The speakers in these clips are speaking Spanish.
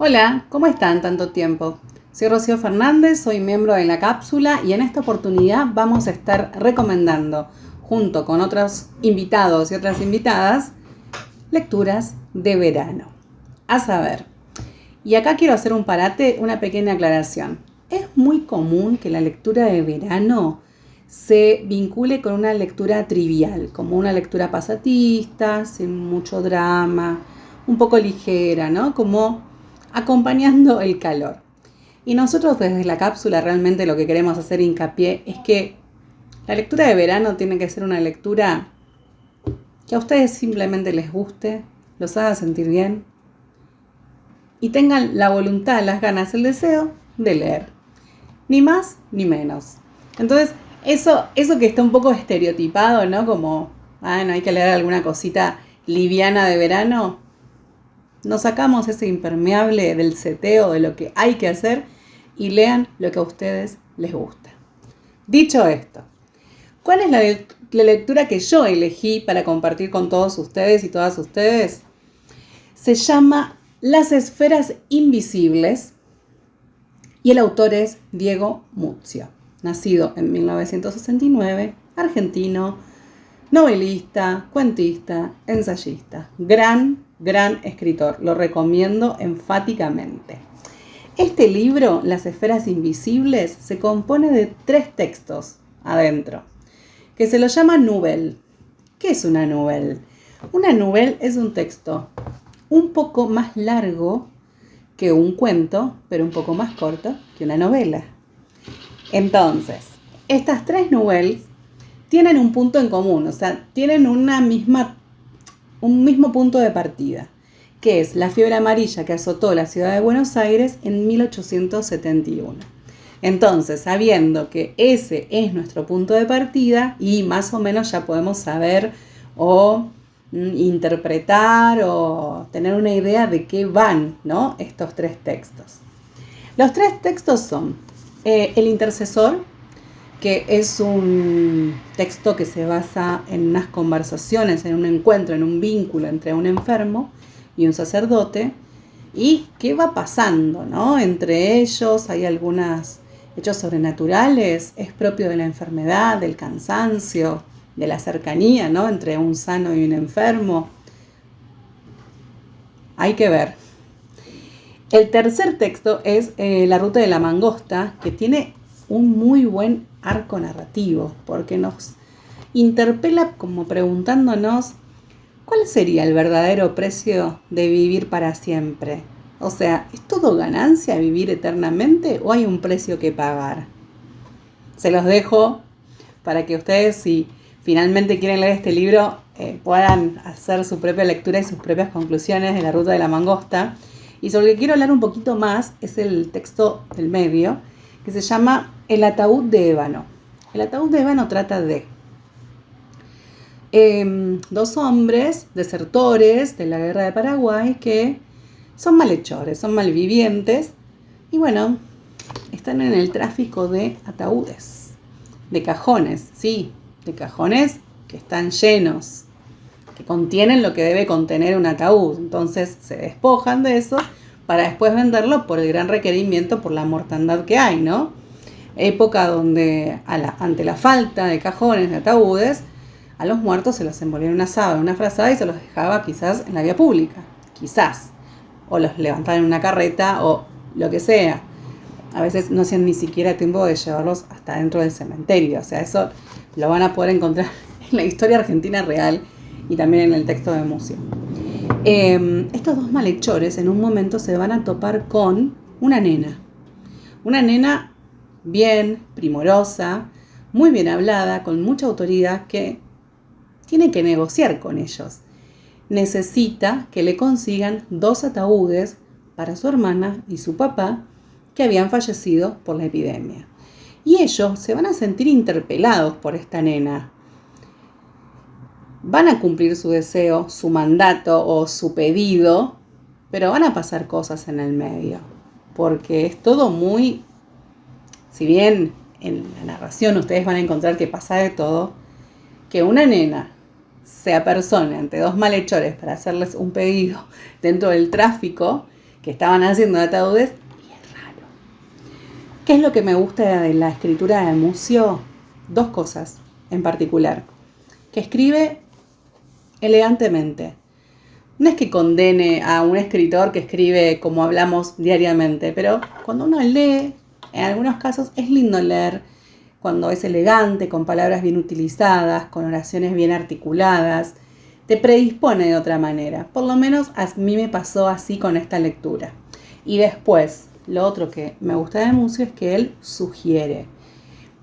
Hola, ¿cómo están tanto tiempo? Soy Rocío Fernández, soy miembro de La Cápsula y en esta oportunidad vamos a estar recomendando, junto con otros invitados y otras invitadas, lecturas de verano. A saber, y acá quiero hacer un parate, una pequeña aclaración. Es muy común que la lectura de verano se vincule con una lectura trivial, como una lectura pasatista, sin mucho drama, un poco ligera, ¿no? Como acompañando el calor. Y nosotros desde la cápsula realmente lo que queremos hacer hincapié es que la lectura de verano tiene que ser una lectura que a ustedes simplemente les guste, los haga sentir bien y tengan la voluntad, las ganas, el deseo de leer. Ni más ni menos. Entonces, eso que está un poco estereotipado, ¿no? Como, no hay que leer alguna cosita liviana de verano. Nos sacamos ese impermeable del seteo de lo que hay que hacer y lean lo que a ustedes les gusta. Dicho esto, ¿cuál es la lectura que yo elegí para compartir con todos ustedes y todas ustedes? Se llama Las esferas invisibles y el autor es Diego Muzio, nacido en 1969, argentino, novelista, cuentista, ensayista, gran escritor, lo recomiendo enfáticamente. Este libro, Las esferas invisibles, se compone de 3 textos adentro, que se lo llama nouvelle. ¿Qué es una nouvelle? Una nouvelle es un texto un poco más largo que un cuento, pero un poco más corto que una novela. Entonces, estas 3 nouvelles tienen un punto en común, o sea, tienen un mismo punto de partida, que es la fiebre amarilla que azotó la ciudad de Buenos Aires en 1871. Entonces, sabiendo que ese es nuestro punto de partida y más o menos ya podemos saber o interpretar o tener una idea de qué van, ¿no? Estos 3 textos. Los 3 textos son El intercesor, que es un texto que se basa en unas conversaciones, en un encuentro, en un vínculo entre un enfermo y un sacerdote, y qué va pasando, ¿no? Entre ellos hay algunos hechos sobrenaturales, es propio de la enfermedad, del cansancio, de la cercanía, ¿no? Entre un sano y un enfermo. Hay que ver. El tercer texto es La ruta de la mangosta, que tiene un muy buen arco narrativo, porque nos interpela como preguntándonos ¿cuál sería el verdadero precio de vivir para siempre? O sea, ¿es todo ganancia vivir eternamente o hay un precio que pagar? Se los dejo para que ustedes, si finalmente quieren leer este libro, puedan hacer su propia lectura y sus propias conclusiones de La ruta de la mangosta. Y sobre lo que quiero hablar un poquito más es el texto del medio, que se llama El ataúd de ébano. El ataúd de ébano trata de 2 hombres desertores de la guerra de Paraguay que son malhechores, son malvivientes y bueno, están en el tráfico de ataúdes, de cajones, sí, de cajones que están llenos, que contienen lo que debe contener un ataúd. Entonces se despojan de eso para después venderlo por el gran requerimiento, por la mortandad que hay, ¿no? Época donde ante la falta de cajones, de ataúdes, a los muertos se los envolvía en una sábana, en una frazada y se los dejaba quizás en la vía pública, quizás, o los levantaban en una carreta o lo que sea. A veces no hacían ni siquiera tiempo de llevarlos hasta dentro del cementerio, o sea, eso lo van a poder encontrar en la historia argentina real y también en el texto de Muzio. Estos 2 malhechores en un momento se van a topar con una nena bien, primorosa, muy bien hablada, con mucha autoridad, que tiene que negociar con ellos. Necesita que le consigan 2 ataúdes para su hermana y su papá que habían fallecido por la epidemia. Y ellos se van a sentir interpelados por esta nena. Van a cumplir su deseo, su mandato o su pedido, pero van a pasar cosas en el medio, porque es todo muy, si bien en la narración ustedes van a encontrar que pasa de todo, que una nena se apersone ante 2 malhechores para hacerles un pedido dentro del tráfico, que estaban haciendo ataúdes y es raro. ¿Qué es lo que me gusta de la escritura de Mucio? Dos cosas en particular. Que escribe elegantemente. No es que condene a un escritor que escribe como hablamos diariamente, pero cuando uno lee, en algunos casos es lindo leer cuando es elegante, con palabras bien utilizadas, con oraciones bien articuladas, te predispone de otra manera. Por lo menos a mí me pasó así con esta lectura. Y después, lo otro que me gusta de Mucio es que él sugiere,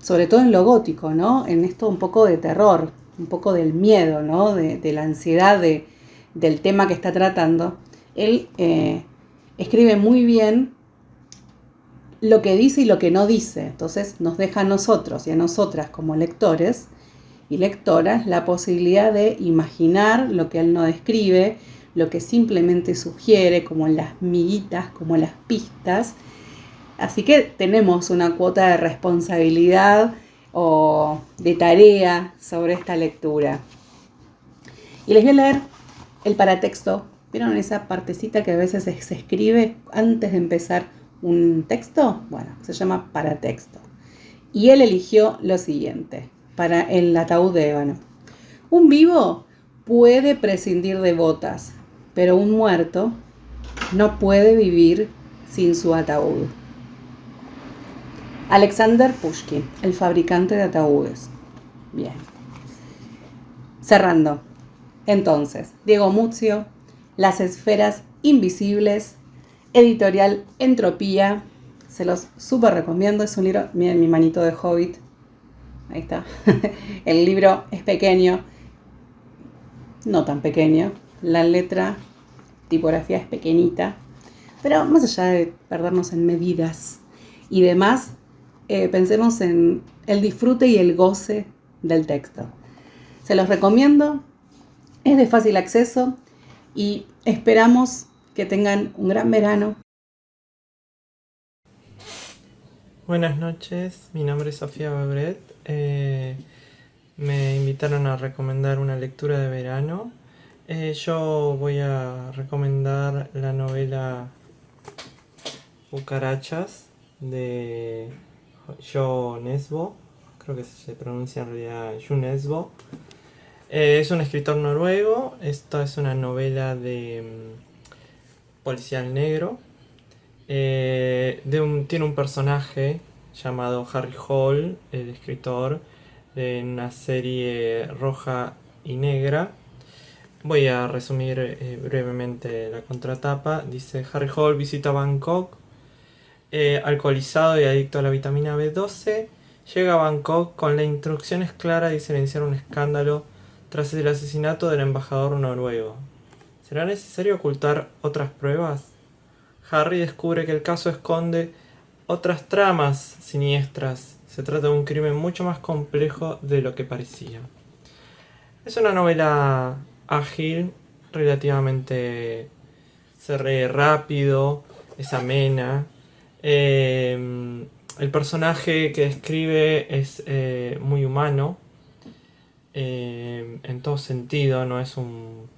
sobre todo en lo gótico, ¿no? En esto un poco de terror, un poco del miedo, ¿no? De la ansiedad del tema que está tratando. Él escribe muy bien lo que dice y lo que no dice. Entonces nos deja a nosotros y a nosotras como lectores y lectoras la posibilidad de imaginar lo que él no describe, lo que simplemente sugiere, como las miguitas, como las pistas. Así que tenemos una cuota de responsabilidad o de tarea sobre esta lectura. Y les voy a leer el paratexto. ¿Vieron esa partecita que a veces se escribe antes de empezar un texto? Bueno, se llama paratexto. Y él eligió lo siguiente, para el ataúd de ébano. Un vivo puede prescindir de botas, pero un muerto no puede vivir sin su ataúd. Alexander Pushkin, el fabricante de ataúdes. Bien. Cerrando. Entonces, Diego Mucio, Las esferas invisibles, editorial Entropía. Se los súper recomiendo. Es un libro, miren mi manito de Hobbit. Ahí está. El libro es pequeño. No tan pequeño. La letra, tipografía es pequeñita. Pero más allá de perdernos en medidas y demás, pensemos en el disfrute y el goce del texto. Se los recomiendo. Es de fácil acceso y esperamos que tengan un gran verano. Buenas noches, mi nombre es Sofía Bebret. Me invitaron a recomendar una lectura de verano. Yo voy a recomendar la novela Cucarachas de Jo Nesbø. Creo que se pronuncia en realidad Jo Nesbø. Es un escritor noruego. Esta es una novela de policial negro. Tiene un personaje llamado Harry Hole, el escritor, de una serie roja y negra. Voy a resumir brevemente la contratapa. Dice: Harry Hole visita Bangkok, alcoholizado y adicto a la vitamina B12. Llega a Bangkok con las instrucciones claras de silenciar un escándalo tras el asesinato del embajador noruego. ¿Será necesario ocultar otras pruebas? Harry descubre que el caso esconde otras tramas siniestras. Se trata de un crimen mucho más complejo de lo que parecía. Es una novela ágil, relativamente se lee rápido, es amena. El personaje que describe es muy humano, en todo sentido. No es un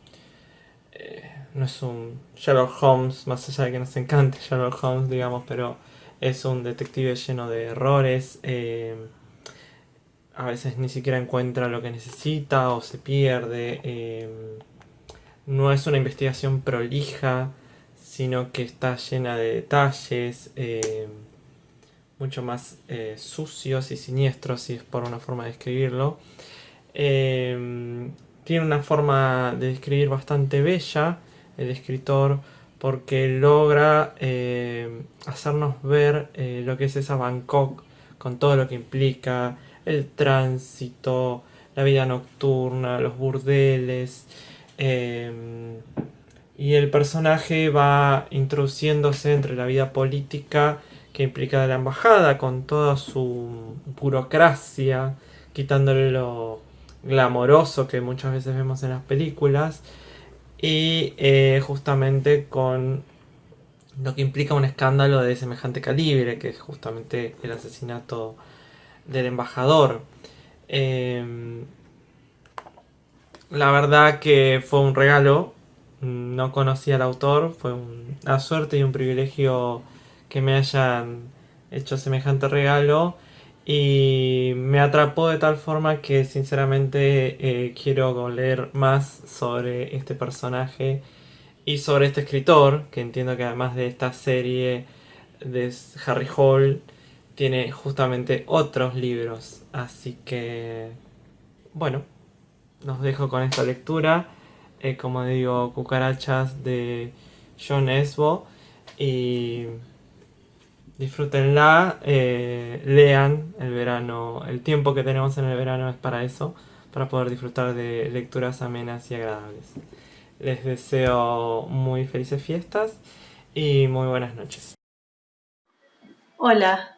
Sherlock Holmes, más allá de que nos encante Sherlock Holmes, digamos, pero es un detective lleno de errores. A veces ni siquiera encuentra lo que necesita o se pierde. No es una investigación prolija, sino que está llena de detalles mucho más sucios y siniestros, si es por una forma de describirlo. Tiene una forma de describir bastante bella el escritor, porque logra hacernos ver lo que es esa Bangkok, con todo lo que implica, el tránsito, la vida nocturna, los burdeles. Y el personaje va introduciéndose entre la vida política que implica la embajada, con toda su burocracia, quitándole lo glamoroso que muchas veces vemos en las películas, y justamente con lo que implica un escándalo de semejante calibre, que es justamente el asesinato del embajador. La verdad que fue un regalo no conocía al autor, fue una suerte y un privilegio que me hayan hecho semejante regalo y me atrapó de tal forma que sinceramente quiero leer más sobre este personaje y sobre este escritor, que entiendo que además de esta serie de Harry Hole tiene justamente otros libros, así que bueno, los dejo con esta lectura, como digo, Cucarachas de John Esbo, y disfrútenla, lean el verano, el tiempo que tenemos en el verano es para eso, para poder disfrutar de lecturas amenas y agradables. Les deseo muy felices fiestas y muy buenas noches. Hola,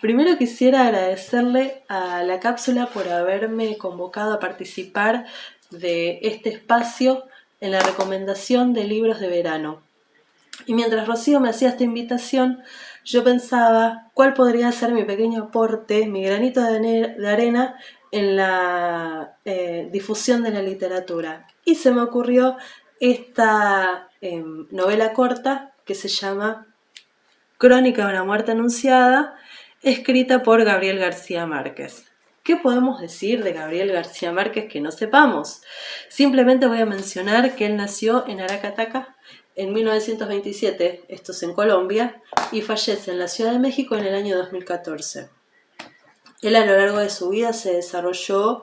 primero quisiera agradecerle a la cápsula por haberme convocado a participar de este espacio en la recomendación de libros de verano. Y mientras Rocío me hacía esta invitación, yo pensaba cuál podría ser mi pequeño aporte, mi granito de arena en la difusión de la literatura. Y se me ocurrió esta novela corta que se llama Crónica de una muerte anunciada, escrita por Gabriel García Márquez. ¿Qué podemos decir de Gabriel García Márquez que no sepamos? Simplemente voy a mencionar que él nació en Aracataca en 1927, esto es en Colombia, y fallece en la Ciudad de México en el año 2014. Él a lo largo de su vida se desarrolló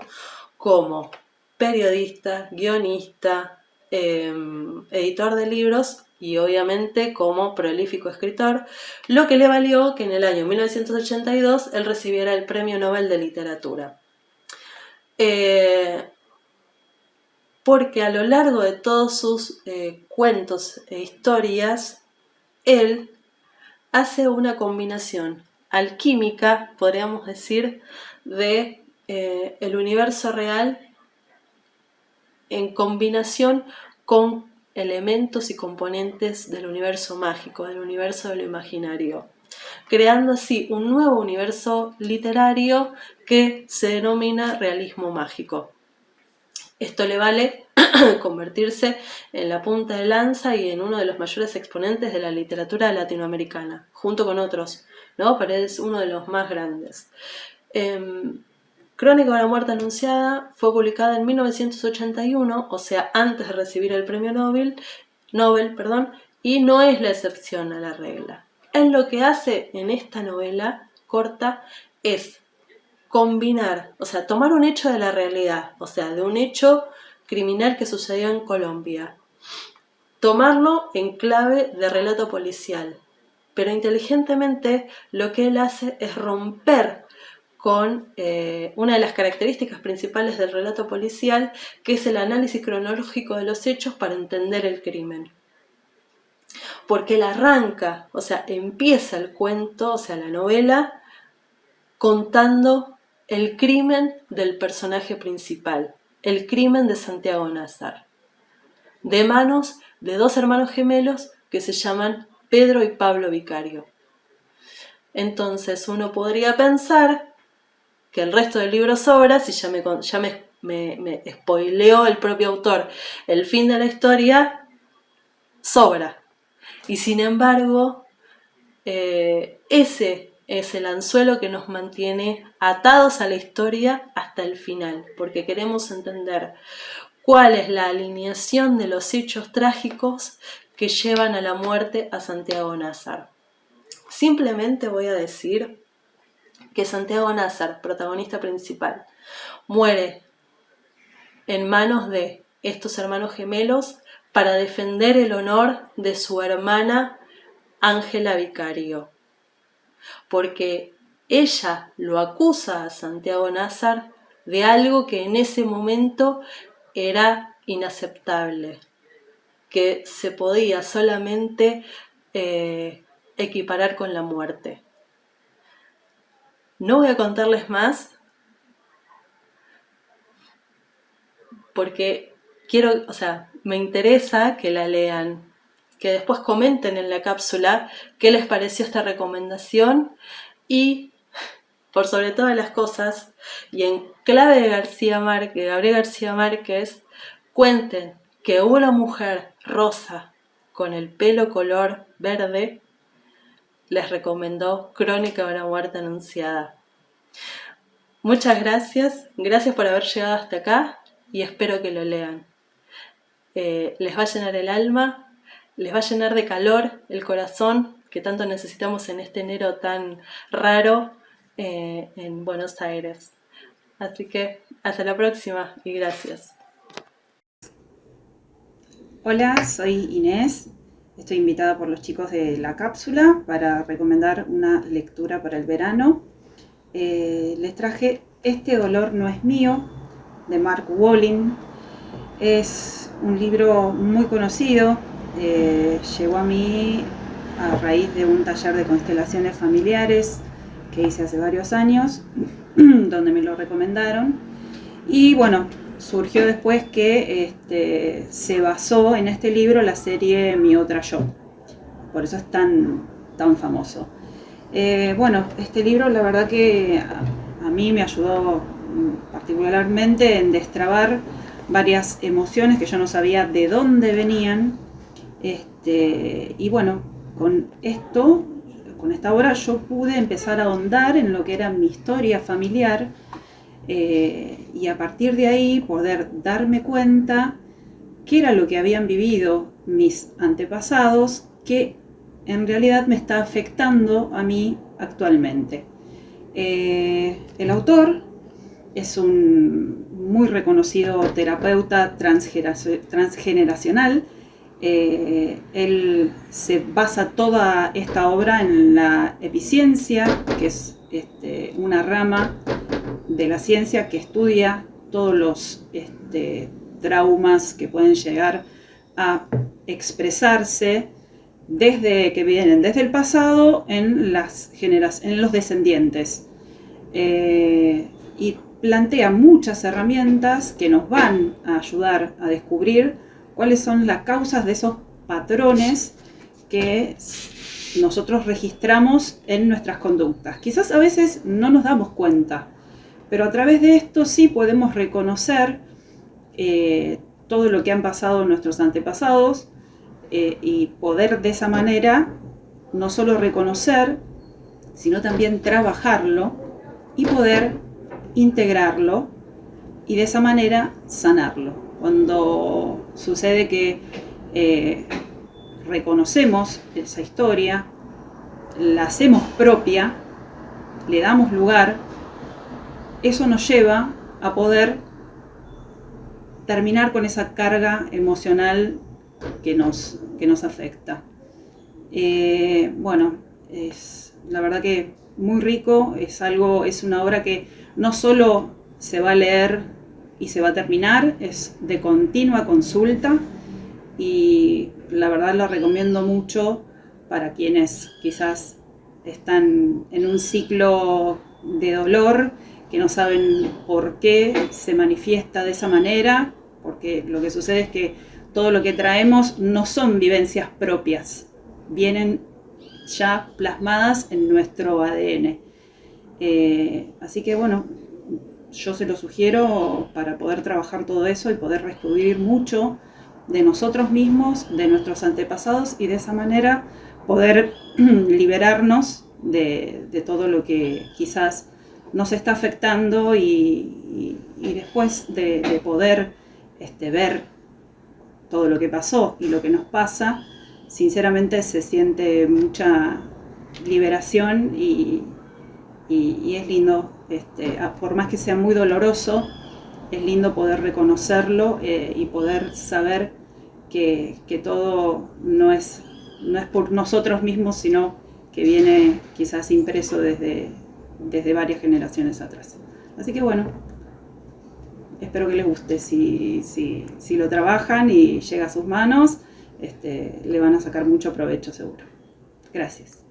como periodista, guionista, editor de libros y obviamente como prolífico escritor, lo que le valió que en el año 1982 él recibiera el Premio Nobel de Literatura. Porque a lo largo de todos sus cuentos e historias, él hace una combinación alquímica, podríamos decir, de el universo real en combinación con elementos y componentes del universo mágico, del universo de lo imaginario, creando así un nuevo universo literario que se denomina realismo mágico. Esto le vale convertirse en la punta de lanza y en uno de los mayores exponentes de la literatura latinoamericana, junto con otros, ¿no? Pero es uno de los más grandes. Crónica de una muerte anunciada fue publicada en 1981, o sea, antes de recibir el premio Nobel, y no es la excepción a la regla. Él lo que hace en esta novela corta es combinar, o sea, tomar un hecho de la realidad, o sea, de un hecho criminal que sucedió en Colombia, tomarlo en clave de relato policial, pero inteligentemente lo que él hace es romper con una de las características principales del relato policial, que es el análisis cronológico de los hechos para entender el crimen. Porque él arranca, o sea, empieza el cuento, o sea, la novela, contando el crimen del personaje principal, el crimen de Santiago Nazar, de manos de dos hermanos gemelos que se llaman Pedro y Pablo Vicario. Entonces uno podría pensar que el resto del libro sobra, si ya me spoileó el propio autor el fin de la historia, sobra. Y sin embargo, ese es el anzuelo que nos mantiene atados a la historia hasta el final, porque queremos entender cuál es la alineación de los hechos trágicos que llevan a la muerte a Santiago Nazar. Simplemente voy a decir que Santiago Nazar, protagonista principal, muere en manos de estos hermanos gemelos para defender el honor de su hermana Ángela Vicario, porque ella lo acusa a Santiago Nazar de algo que en ese momento era inaceptable, que se podía solamente equiparar con la muerte. No voy a contarles más porque me interesa que la lean, que después comenten en la cápsula qué les pareció esta recomendación y, por sobre todas las cosas, y en clave de Gabriel García Márquez, cuenten que una mujer rosa con el pelo color verde les recomendó Crónica de una muerte anunciada. Muchas gracias por haber llegado hasta acá y espero que lo lean. Les va a llenar el alma, les va a llenar de calor el corazón que tanto necesitamos en este enero tan raro en Buenos Aires. Así que hasta la próxima y gracias. Hola, soy Inés. Estoy invitada por los chicos de La Cápsula para recomendar una lectura para el verano. Les traje Este dolor no es mío, de Mark Walling. Es un libro muy conocido. Llegó a mí a raíz de un taller de constelaciones familiares que hice hace varios años, donde me lo recomendaron. Y bueno, surgió después que se basó en este libro la serie Mi Otra Yo. Por eso es tan famoso. Bueno, este libro la verdad que a mí me ayudó particularmente en destrabar varias emociones que yo no sabía de dónde venían. Y bueno, con esta obra yo pude empezar a ahondar en lo que era mi historia familiar y a partir de ahí poder darme cuenta qué era lo que habían vivido mis antepasados que en realidad me está afectando a mí actualmente. El autor es un muy reconocido terapeuta transgeneracional. Él se basa toda esta obra en la epiciencia, que es una rama de la ciencia que estudia todos los traumas que pueden llegar a expresarse que vienen desde el pasado en los descendientes. Y plantea muchas herramientas que nos van a ayudar a descubrir cuáles son las causas de esos patrones que nosotros registramos en nuestras conductas. Quizás a veces no nos damos cuenta, pero a través de esto sí podemos reconocer todo lo que han pasado nuestros antepasados y poder de esa manera no solo reconocer, sino también trabajarlo y poder integrarlo y de esa manera sanarlo. Cuando sucede que reconocemos esa historia, la hacemos propia, le damos lugar, eso nos lleva a poder terminar con esa carga emocional que nos afecta. Bueno, es la verdad que muy rico, es una obra que no solo se va a leer y se va a terminar, es de continua consulta y la verdad lo recomiendo mucho para quienes quizás están en un ciclo de dolor, que no saben por qué se manifiesta de esa manera, porque lo que sucede es que todo lo que traemos no son vivencias propias, vienen ya plasmadas en nuestro ADN. Así que bueno, yo se lo sugiero para poder trabajar todo eso y poder descubrir mucho de nosotros mismos, de nuestros antepasados y de esa manera poder liberarnos de todo lo que quizás nos está afectando y después de poder ver todo lo que pasó y lo que nos pasa, sinceramente se siente mucha liberación y es lindo, por más que sea muy doloroso, es lindo poder reconocerlo y poder saber que todo no es por nosotros mismos, sino que viene quizás impreso desde varias generaciones atrás. Así que bueno, espero que les guste. Si lo trabajan y llega a sus manos, le van a sacar mucho provecho seguro. Gracias.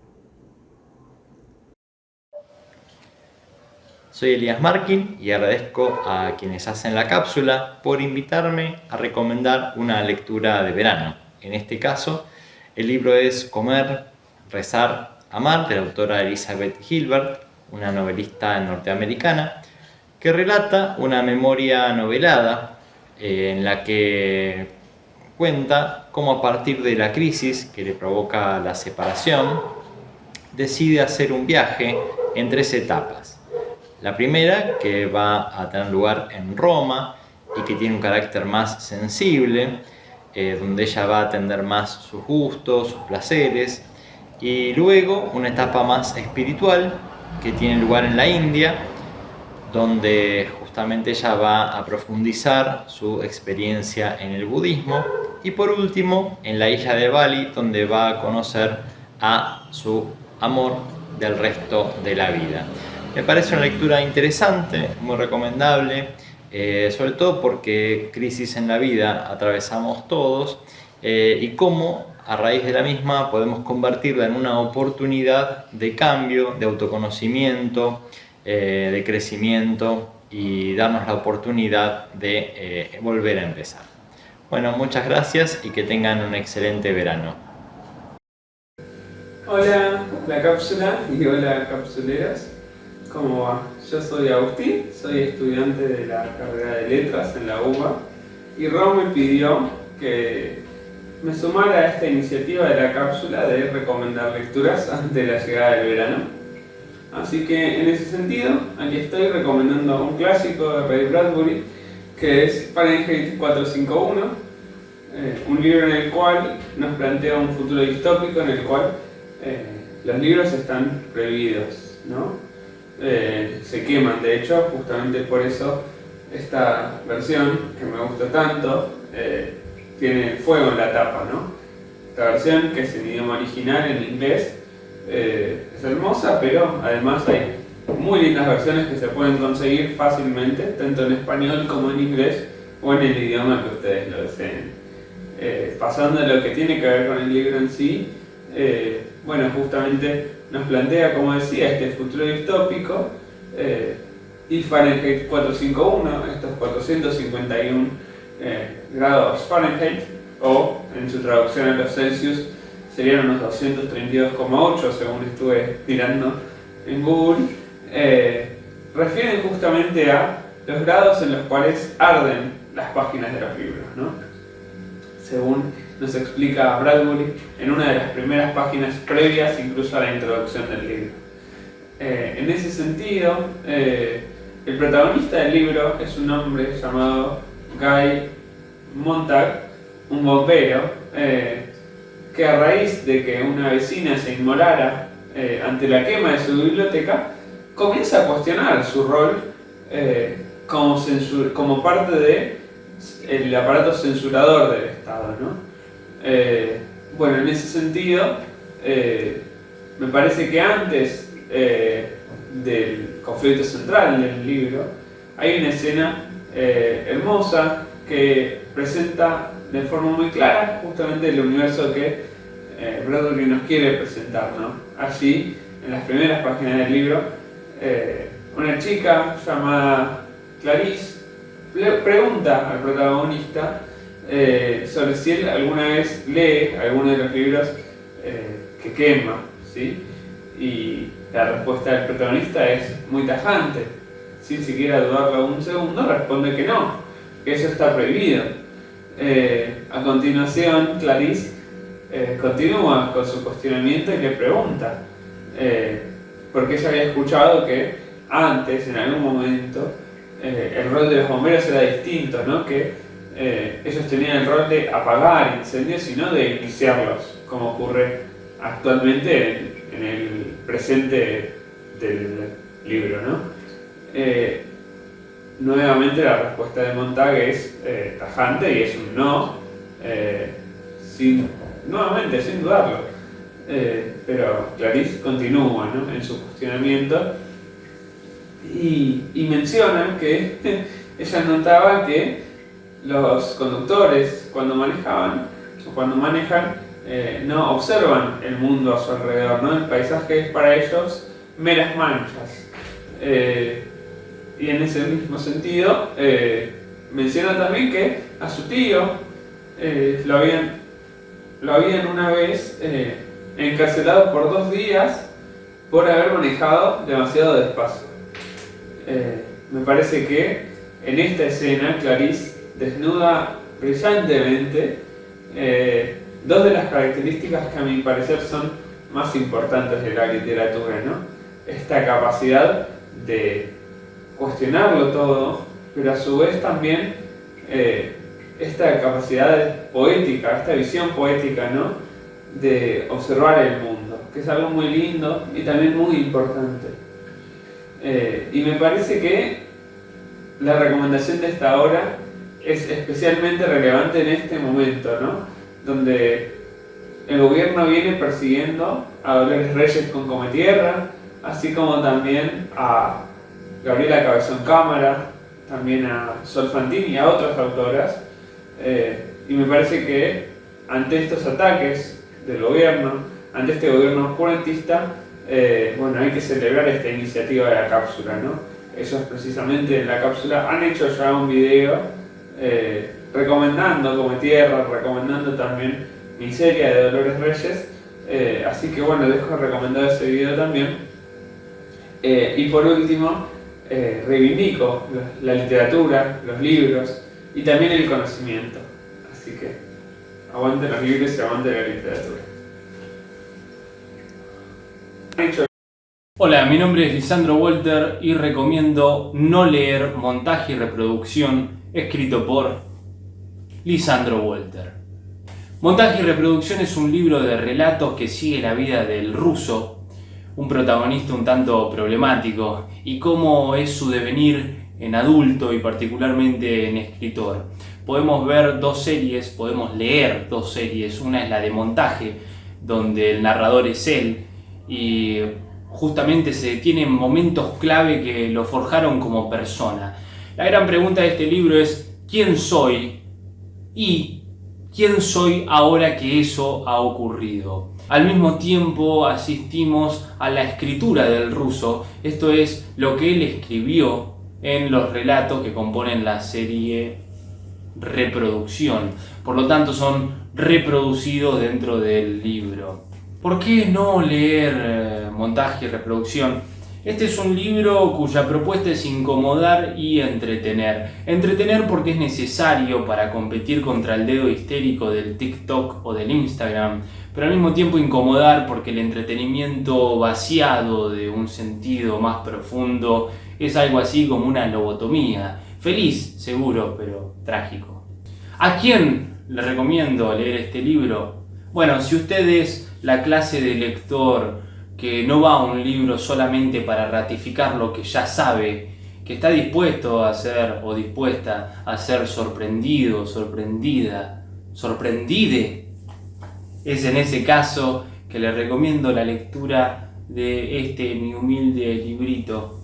Soy Elías Markin y agradezco a quienes hacen la cápsula por invitarme a recomendar una lectura de verano. En este caso, el libro es Comer, Rezar, Amar, de la autora Elizabeth Gilbert, una novelista norteamericana, que relata una memoria novelada en la que cuenta cómo a partir de la crisis que le provoca la separación, decide hacer un viaje en 3 etapas. La primera, que va a tener lugar en Roma y que tiene un carácter más sensible, donde ella va a atender más sus gustos, sus placeres, y luego una etapa más espiritual que tiene lugar en la India, donde justamente ella va a profundizar su experiencia en el budismo, y por último en la isla de Bali, donde va a conocer a su amor del resto de la vida. Me parece una lectura interesante, muy recomendable, sobre todo porque crisis en la vida atravesamos todos, y cómo a raíz de la misma podemos convertirla en una oportunidad de cambio, de autoconocimiento, de crecimiento, y darnos la oportunidad de volver a empezar. Bueno, muchas gracias y que tengan un excelente verano. Hola, la cápsula y hola, capsuleras. ¿Cómo va? Yo soy Agustín, soy estudiante de la carrera de Letras en la UBA, y Ron me pidió que me sumara a esta iniciativa de la cápsula de recomendar lecturas antes de la llegada del verano. Así que en ese sentido, aquí estoy recomendando un clásico de Ray Bradbury, que es Fahrenheit 451, un libro en el cual nos plantea un futuro distópico en el cual los libros están prohibidos, ¿no? Se queman, de hecho, justamente por eso esta versión, que me gusta tanto, tiene fuego en la tapa, ¿no? Esta versión, que es en idioma original, en inglés, es hermosa, pero además hay muy lindas versiones que se pueden conseguir fácilmente, tanto en español como en inglés, o en el idioma que ustedes lo deseen. Pasando a lo que tiene que ver con el libro en sí, bueno, justamente nos plantea, como decía, este futuro distópico, y Fahrenheit 451, estos 451 grados Fahrenheit, o en su traducción a los Celsius serían unos 232,8 según estuve mirando en Google, refieren justamente a los grados en los cuales arden las páginas de los libros, ¿no? Según nos explica Bradbury en una de las primeras páginas previas incluso a la introducción del libro. En ese sentido, el protagonista del libro es un hombre llamado Guy Montag, un bombero, que a raíz de que una vecina se inmolara ante la quema de su biblioteca, comienza a cuestionar su rol como parte del aparato censurador del Estado, ¿no? Bueno, en ese sentido, me parece que antes del conflicto central del libro, hay una escena hermosa que presenta de forma muy clara justamente el universo que Bradbury nos quiere presentar, ¿no? Allí, en las primeras páginas del libro, una chica llamada Clarice le pregunta al protagonista sobre si él alguna vez lee alguno de los libros que quema, ¿sí? Y la respuesta del protagonista es muy tajante, sin siquiera dudarlo un segundo, responde que no, que eso está prohibido. A continuación, Clarice continúa con su cuestionamiento y le pregunta, porque ella había escuchado que antes, en algún momento, el rol de los bomberos era distinto, ¿no? Que ellos tenían el rol de apagar incendios y no de iniciarlos, como ocurre actualmente en el presente del libro, ¿no? Nuevamente la respuesta de Montag es tajante y es un no, sin dudarlo. Pero Clarice continúa, ¿no?, en su cuestionamiento y menciona que ella notaba que los conductores cuando manejan, no observan el mundo a su alrededor, ¿no? El paisaje es para ellos meras manchas. Y en ese mismo sentido, menciona también que a su tío lo habían una vez encarcelado por 2 días por haber manejado demasiado despacio. Me parece que en esta escena Clarice desnuda brillantemente dos de las características que a mi parecer son más importantes de la literatura, ¿no? Esta capacidad de cuestionarlo todo, pero a su vez también esta capacidad poética, esta visión poética, ¿no? De observar el mundo, que es algo muy lindo y también muy importante. Y me parece que la recomendación de esta obra es especialmente relevante en este momento, ¿no? Donde el gobierno viene persiguiendo a Dolores Reyes con Cometierra, así como también a Gabriela Cabezón Cámara, también a Sol Fantini y a otras autoras. Y me parece que ante estos ataques del gobierno, ante este gobierno oscurantista, bueno, hay que celebrar esta iniciativa de la cápsula, ¿no? Eso es precisamente en la cápsula. Han hecho ya un video recomendando Cometierra, recomendando también Miseria de Dolores Reyes, así que bueno, dejo recomendado ese video también. Y por último, reivindico la literatura, los libros y también el conocimiento, así que aguante los libros y aguante la literatura. Hola, mi nombre es Lisandro Walter y recomiendo No leer Montaje y Reproducción, escrito por Lisandro Walter. Montaje y Reproducción es un libro de relatos que sigue la vida del ruso, un protagonista un tanto problemático, y cómo es su devenir en adulto y particularmente en escritor. Podemos ver dos series, podemos leer dos series. Una es la de Montaje, donde el narrador es él y justamente se detiene en momentos clave que lo forjaron como persona. La gran pregunta de este libro es ¿quién soy? Y ¿quién soy ahora que eso ha ocurrido? Al mismo tiempo asistimos a la escritura del ruso, esto es lo que él escribió en los relatos que componen la serie Reproducción. Por lo tanto son reproducidos dentro del libro. ¿Por qué no leer Montaje y Reproducción? Este es un libro cuya propuesta es incomodar y entretener. Entretener porque es necesario para competir contra el dedo histérico del TikTok o del Instagram, pero al mismo tiempo incomodar porque el entretenimiento vaciado de un sentido más profundo es algo así como una lobotomía. Feliz, seguro, pero trágico. ¿A quién le recomiendo leer este libro? Bueno, si usted es la clase de lector que no va a un libro solamente para ratificar lo que ya sabe, que está dispuesto a ser o dispuesta a ser sorprendido, sorprendida, sorprendide, es en ese caso que le recomiendo la lectura de este mi humilde librito,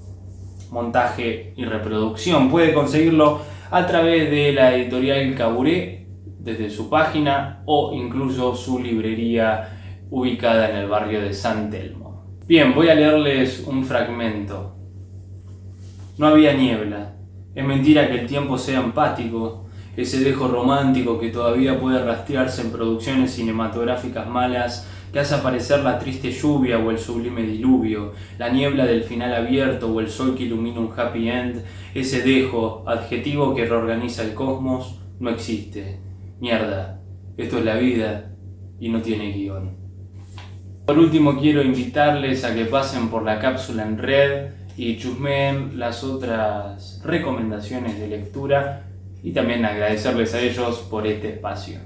Montaje y Reproducción. Puede conseguirlo a través de la editorial Caburé, desde su página o incluso su librería ubicada en el barrio de San Telmo. Bien, voy a leerles un fragmento. No había niebla. Es mentira que el tiempo sea empático, ese dejo romántico que todavía puede rastrearse en producciones cinematográficas malas, que hace aparecer la triste lluvia o el sublime diluvio, la niebla del final abierto o el sol que ilumina un happy end. Ese dejo, adjetivo que reorganiza el cosmos, no existe. Mierda, esto es la vida y no tiene guión. Por último, quiero invitarles a que pasen por la cápsula en red y chusmeen las otras recomendaciones de lectura y también agradecerles a ellos por este espacio.